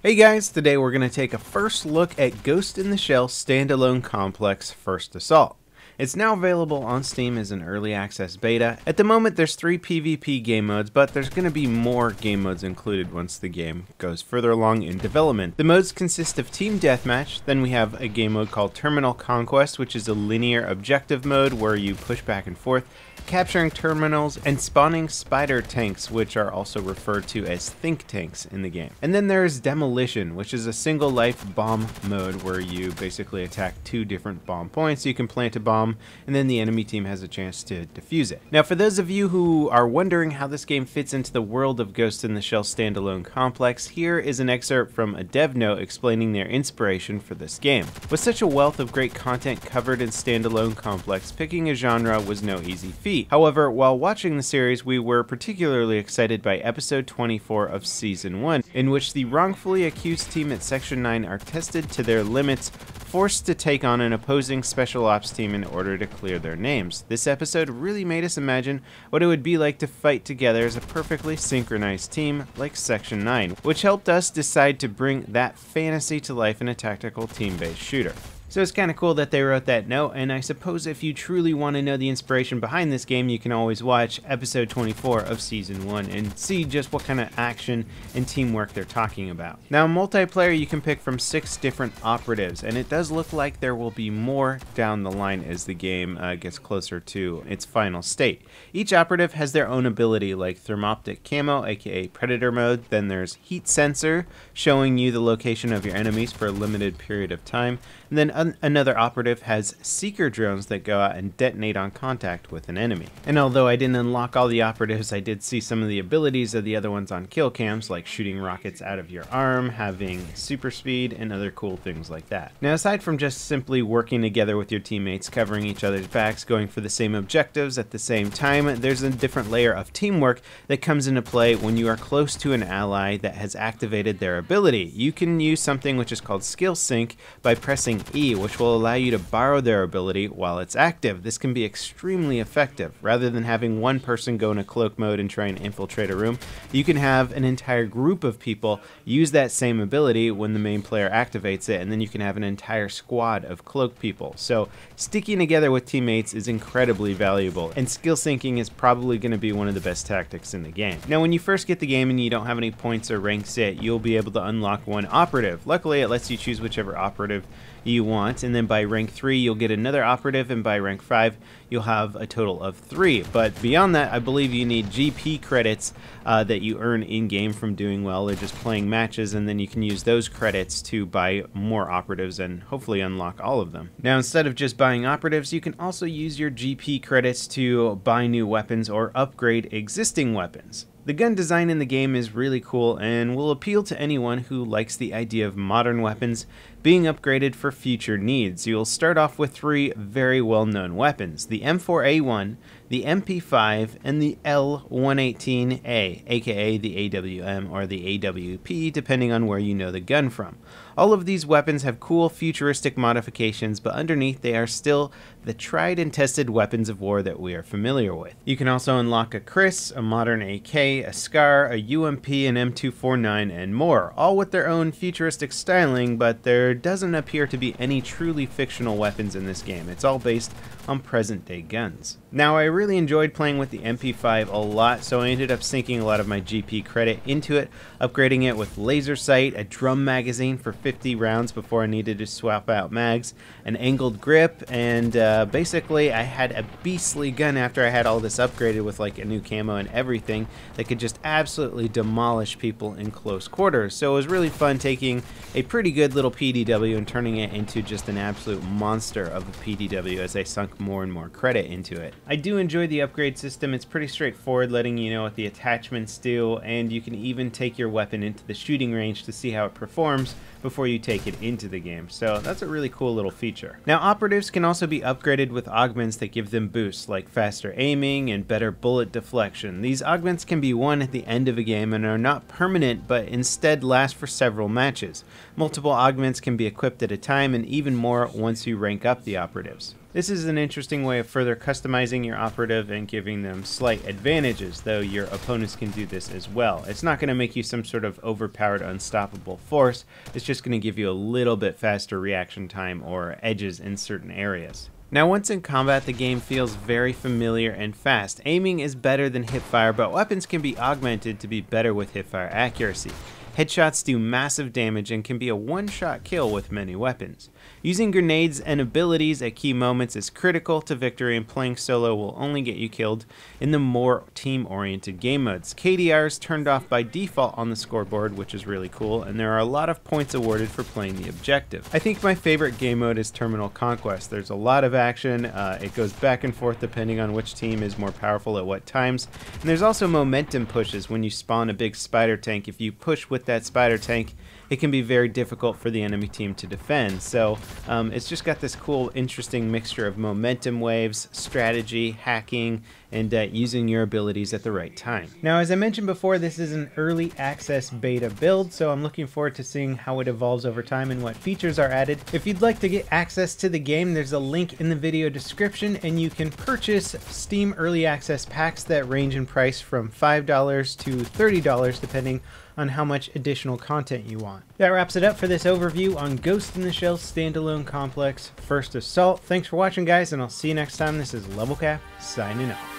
Hey guys, today we're going to take a first look at Ghost in the Shell Standalone Complex First Assault. It's now available on Steam as an early access beta. At the moment there's 3 PvP game modes, but there's going to be more game modes included once the game goes further along in development. The modes consist of Team Deathmatch, then we have a game mode called Terminal Conquest, which is a linear objective mode where you push back and forth, capturing terminals and spawning spider tanks, which are also referred to as think tanks in the game. And then there's Demolition, which is a single life bomb mode where you basically attack 2 different bomb points. You can plant a bomb and then the enemy team has a chance to defuse it. Now for those of you who are wondering how this game fits into the world of Ghost in the Shell Standalone Complex, here is an excerpt from a dev note explaining their inspiration for this game. With such a wealth of great content covered in Standalone Complex, picking a genre was no easy feat. However, while watching the series, we were particularly excited by episode 24 of season 1, in which the wrongfully accused team at Section 9 are tested to their limits, forced to take on an opposing special ops team in order to clear their names. This episode really made us imagine what it would be like to fight together as a perfectly synchronized team like Section 9, which helped us decide to bring that fantasy to life in a tactical team-based shooter. So it's kind of cool that they wrote that note, and I suppose if you truly want to know the inspiration behind this game, you can always watch episode 24 of season 1 and see just what kind of action and teamwork they're talking about. Now multiplayer you can pick from 6 different operatives, and it does look like there will be more down the line as the game gets closer to its final state. Each operative has their own ability, like thermoptic camo, aka predator mode. Then there's heat sensor, showing you the location of your enemies for a limited period of time. And then another operative has seeker drones that go out and detonate on contact with an enemy. And although I didn't unlock all the operatives, I did see some of the abilities of the other ones on kill cams, like shooting rockets out of your arm, having super speed, and other cool things like that. Now aside from just simply working together with your teammates, covering each other's backs, going for the same objectives at the same time, there's a different layer of teamwork that comes into play when you are close to an ally that has activated their ability. You can use something which is called skill sync by pressing E, which will allow you to borrow their ability while it's active. This can be extremely effective. Rather than having one person go into cloak mode and try and infiltrate a room, you can have an entire group of people use that same ability when the main player activates it, and then you can have an entire squad of cloak people. So sticking together with teammates is incredibly valuable, and skill syncing is probably going to be one of the best tactics in the game. Now when you first get the game and you don't have any points or ranks yet, you'll be able to unlock one operative. Luckily it lets you choose whichever operative you want, and then by rank 3 you'll get another operative, and by rank 5 you'll have a total of 3. But beyond that, I believe you need GP credits that you earn in-game from doing well or just playing matches, and then you can use those credits to buy more operatives and hopefully unlock all of them. Now instead of just buying operatives, you can also use your GP credits to buy new weapons or upgrade existing weapons. The gun design in the game is really cool and will appeal to anyone who likes the idea of modern weapons being upgraded for future needs. You'll start off with 3 very well-known weapons: the M4A1, the MP5, and the L118A, aka the AWM or the AWP, depending on where you know the gun from. All of these weapons have cool futuristic modifications, but underneath they are still the tried and tested weapons of war that we are familiar with. You can also unlock a Chris, a modern AK, a SCAR, a UMP, an M249, and more, all with their own futuristic styling, but there doesn't appear to be any truly fictional weapons in this game. It's all based on present-day guns. Now I really enjoyed playing with the MP5 a lot, so I ended up sinking a lot of my GP credit into it, upgrading it with laser sight, a drum magazine for 50 rounds before I needed to swap out mags, an angled grip, and basically I had a beastly gun after I had all this upgraded with like a new camo and everything that could just absolutely demolish people in close quarters. So it was really fun taking a pretty good little PDW and turning it into just an absolute monster of a PDW as I sunk more and more credit into it. I do enjoy the upgrade system. It's pretty straightforward, letting you know what the attachments do, and you can even take your weapon into the shooting range to see how it performs before you take it into the game. So that's a really cool little feature. Now operatives can also be upgraded with augments that give them boosts, like faster aiming and better bullet deflection. These augments can be won at the end of a game and are not permanent, but instead last for several matches. Multiple augments can be equipped at a time, and even more once you rank up the operatives. This is an interesting way of further customizing your operative and giving them slight advantages, though your opponents can do this as well. It's not going to make you some sort of overpowered, unstoppable force. It's just going to give you a little bit faster reaction time or edges in certain areas. Now, once in combat, the game feels very familiar and fast. Aiming is better than hipfire, but weapons can be augmented to be better with hipfire accuracy. Headshots do massive damage and can be a one-shot kill with many weapons. Using grenades and abilities at key moments is critical to victory, and playing solo will only get you killed in the more team-oriented game modes. KDR is turned off by default on the scoreboard, which is really cool, and there are a lot of points awarded for playing the objective. I think my favorite game mode is Terminal Conquest. There's a lot of action, it goes back and forth depending on which team is more powerful at what times, and there's also momentum pushes when you spawn a big spider tank. If you push with that spider tank, it can be very difficult for the enemy team to defend. So it's just got this cool, interesting mixture of momentum waves, strategy, hacking, and using your abilities at the right time. Now, as I mentioned before, this is an early access beta build, so I'm looking forward to seeing how it evolves over time and what features are added. If you'd like to get access to the game, there's a link in the video description, and you can purchase Steam Early Access packs that range in price from $5 to $30, depending on how much additional content you want. That wraps it up for this overview on Ghost in the Shell Standalone Complex First Assault. Thanks for watching, guys, and I'll see you next time. This is LevelCap signing off.